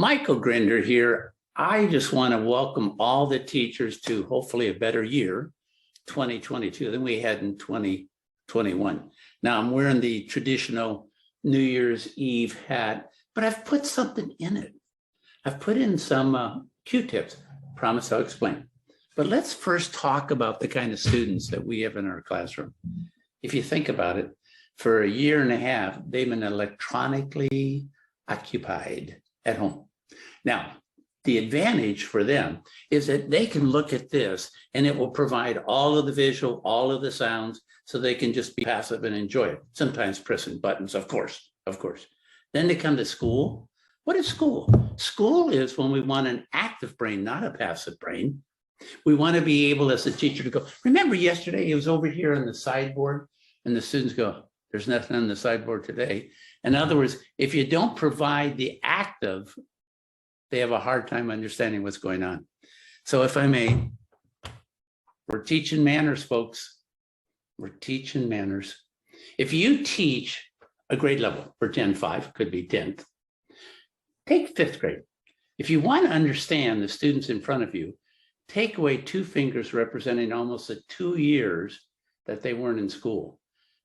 Michael Grinder here. I just want to welcome all the teachers to hopefully a better year, 2022, than we had in 2021. Now I'm wearing the traditional New Year's Eve hat, but I've put something in it. I've put in some Q-tips. Promise I'll explain. But let's first talk about the kind of students that we have in our classroom. If you think about it, for a year and a half, they've been electronically occupied at home. Now, the advantage for them is that they can look at this and it will provide all of the visual, all of the sounds, so they can just be passive and enjoy it. Sometimes pressing buttons, of course. Then they come to school. What is school? School is when we want an active brain, not a passive brain. We want to be able as a teacher to go, remember yesterday it was over here on the sideboard, and the students go, there's nothing on the sideboard today. In other words, if you don't provide the active, they have a hard time understanding what's going on. So if I may, we're teaching manners, folks. We're teaching manners. If you teach a grade level, pretend 5, could be 10th, take 5th grade. If you want to understand the students in front of you, take away 2 fingers representing almost the 2 years that they weren't in school.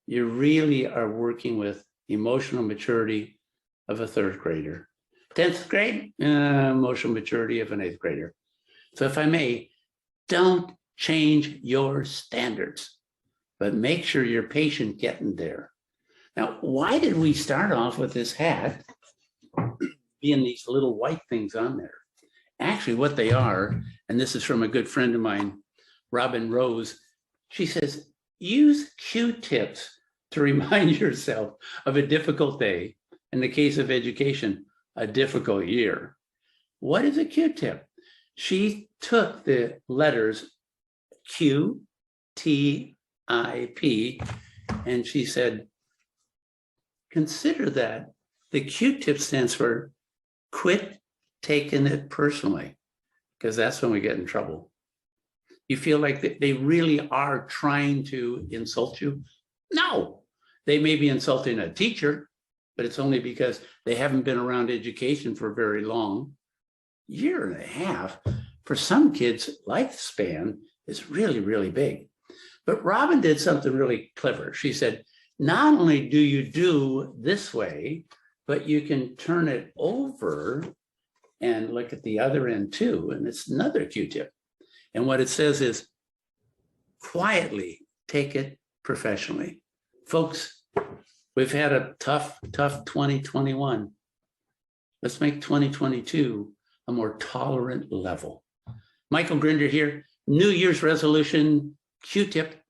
You really are working with emotional maturity of a 3rd grader. 10th grade, emotional maturity of an 8th grader. So if I may, don't change your standards, but make sure you're patient getting there. Now, why did we start off with this hat being these little white things on there? Actually, what they are, and this is from a good friend of mine, Robin Rose, she says, use Q-tips to remind yourself of a difficult day. In the case of education, a difficult year. What is a Q-tip? She took the letters Q, T, I, P, and she said, consider that the Q-tip stands for quit taking it personally, because that's when we get in trouble. You feel like they really are trying to insult you? No, they may be insulting a teacher, but it's only because they haven't been around education for very long. Year and a half, for some kids, lifespan is really, really big. But Robin did something really clever. She said, not only do you do this way, but you can turn it over and look at the other end too. And it's another Q-tip. And what it says is, quietly take it professionally. Folks, we've had a tough 2021. Let's make 2022 a more tolerant level. Michael Grinder here, New Year's resolution, Q-tip.